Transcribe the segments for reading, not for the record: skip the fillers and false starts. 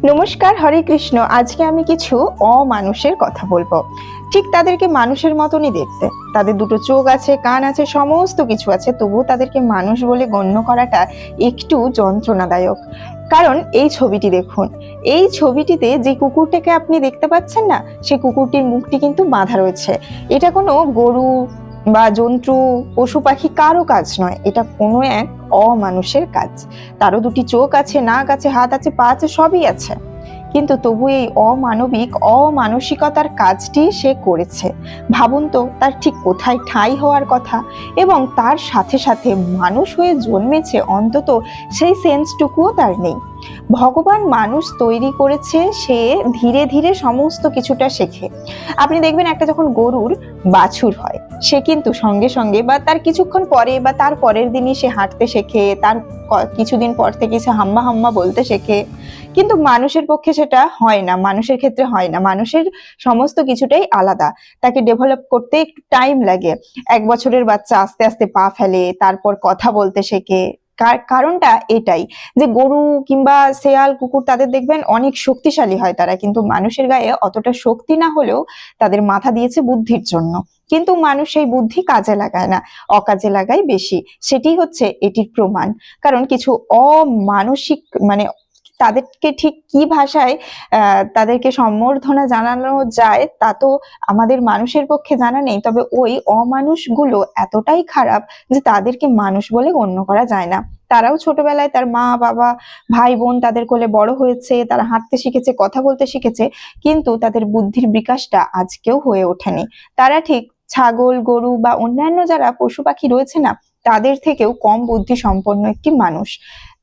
নমস্কার, হরে কৃষ্ণ। আজকে আমি কিছু অমানুষের কথা বলবো। ঠিক তাদেরকে মানুষের মতনই দেখতে, তাদের দুটো চোখ আছে, কান আছে, সমস্ত কিছু আছে, তবুও তাদেরকে মানুষ বলে গণ্য করাটা একটু যন্ত্রণাদায়ক। কারণ এই ছবিটি দেখুন, এই ছবিটিতে যে কুকুরটাকে আপনি দেখতে পাচ্ছেন না, সেই কুকুরটির মুখটি কিন্তু বাঁধা রয়েছে। এটা কোনো গরু বা জন্তু, পশু পাখি কারো কাজ নয়, এটা কোনো এক অমানুষের কাজ। তারও দুটি চোখ আছে, নাক আছে, হাত আছে, পা আছে, সবই আছে, কিন্তু তবু এই অমানবিক অমানসিকতার কাজটি সে করেছে। ভাবুন তো, তার ঠিক কোথায় ঠাঁই হওয়ার কথা, এবং তার সাথে সাথে মানুষ হয়ে জন্মেছে, অন্তত সেই সেন্সটুকুও তার নেই। ভগবান মানুষ তৈরি করেছে, সে ধীরে ধীরে সমস্ত কিছুটা শেখে। আপনি দেখবেন, একটা যখন গরুর বাছুর হয়, সে কিন্তু সঙ্গে সঙ্গে বা তার কিছুক্ষণ পরে বা তার পরের দিনই সে হাঁটতে শেখে, তার কিছুদিন পর থেকে সে হাম্মা হাম্মা বলতে শেখে। কিন্তু মানুষের পক্ষে সেটা হয় না, মানুষের ক্ষেত্রে হয় না। মানুষের সমস্ত কিছুটাই আলাদা, তাকে ডেভেলপ করতে একটু টাইম লাগে। 1 বছরের বাচ্চা আস্তে আস্তে পা ফেলে, তারপর কথা বলতে শেখে। কারণটা এটাই যে গরু কিংবা শেয়াল, কুকুর, তাদের দেখবেন অনেক শক্তিশালী হয় তারা, কিন্তু মানুষের গায়ে অতটা শক্তি না হলেও তাদের মাথা দিয়েছে বুদ্ধির জন্য। কিন্তু মানুষ সেই বুদ্ধি কাজে লাগায় না, অকাজে লাগায় বেশি। সেটি হচ্ছে এটির প্রমাণ। কারণ কিছু অমানসিক, মানে তাদেরকে ঠিক কি ভাষায় তাদেরকে সম্বর্ধনা জানানো যায় তা তো আমাদের মানুষের পক্ষে জানা নেই, তবে ওই অমানুষগুলো এতটাই খারাপ যে তাদেরকে মানুষ বলে গণ্য করা যায় না। তারাও ছোটবেলায় তার মা বাবা, ভাই বোন তাদের কোলে বড় হয়েছে, তারা হাঁটতে শিখেছে, কথা বলতে শিখেছে, কিন্তু তাদের বুদ্ধির বিকাশটা আজকেও হয়ে ওঠেনি। তারা ঠিক ছাগল, গরু বা অন্যান্য যারা পশু পাখি রয়েছে না, তাদের থেকেও কম বুদ্ধি সম্পন্ন একটি মানুষ।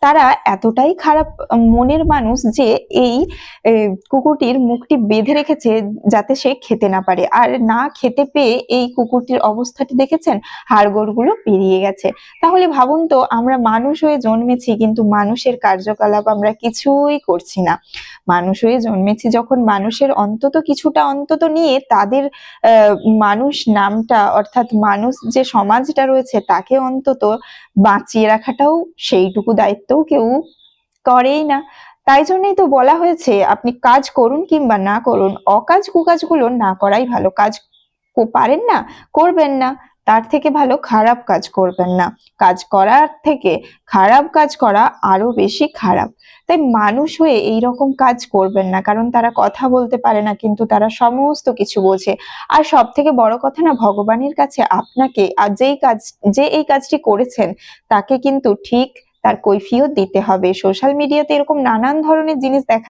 তারা এতটাই খারাপ মনের মানুষ যে এই কুকুরটির মুখটি বেঁধে রেখেছে যাতে সে খেতে না পারে। আর না খেতে পেয়ে এই কুকুরটির অবস্থাটি দেখেছেন, হাড়গোড়গুলো বেরিয়ে গেছে। তাহলে ভাবুন তো, আমরা মানুষ হয়ে জন্মেছি, কিন্তু মানুষের কার্যকলাপ আমরা কিছুই করছি না। মানুষ হয়ে জন্মেছি যখন, মানুষের অন্তত কিছুটা অন্তত নিয়ে তাদের মানুষ নামটা, অর্থাৎ মানুষ যে সমাজটা রয়েছে তাকে অন্তত বাঁচিয়ে রাখাটাও সেইটুকু দায়িত্বও কেউ করেই না। তাই জন্যই তো বলা হয়েছে, আপনি কাজ করুন কিংবা না করুন, অকাজ কুকাজগুলো না করাই ভালো। কাজ পারেন না, করবেন না, তার থেকে ভালো খারাপ কাজ করবেন না। কাজ করার থেকে খারাপ কাজ করা আরো বেশি খারাপ। তাই মানুষ হয়ে এইরকম কাজ করবেন না, কারণ তারা কথা বলতে পারে না, কিন্তু তারা সমস্ত কিছু বোঝে। আর সব থেকে বড় কথা না, ভগবানের কাছে আপনাকে আর যে এই কাজটি করেছেন তাকে কিন্তু ঠিক তার কৈফিয়ত দিতে হবে। সোশ্যাল মিডিয়াতে এরকম নানান ধরনের জিনিস দেখা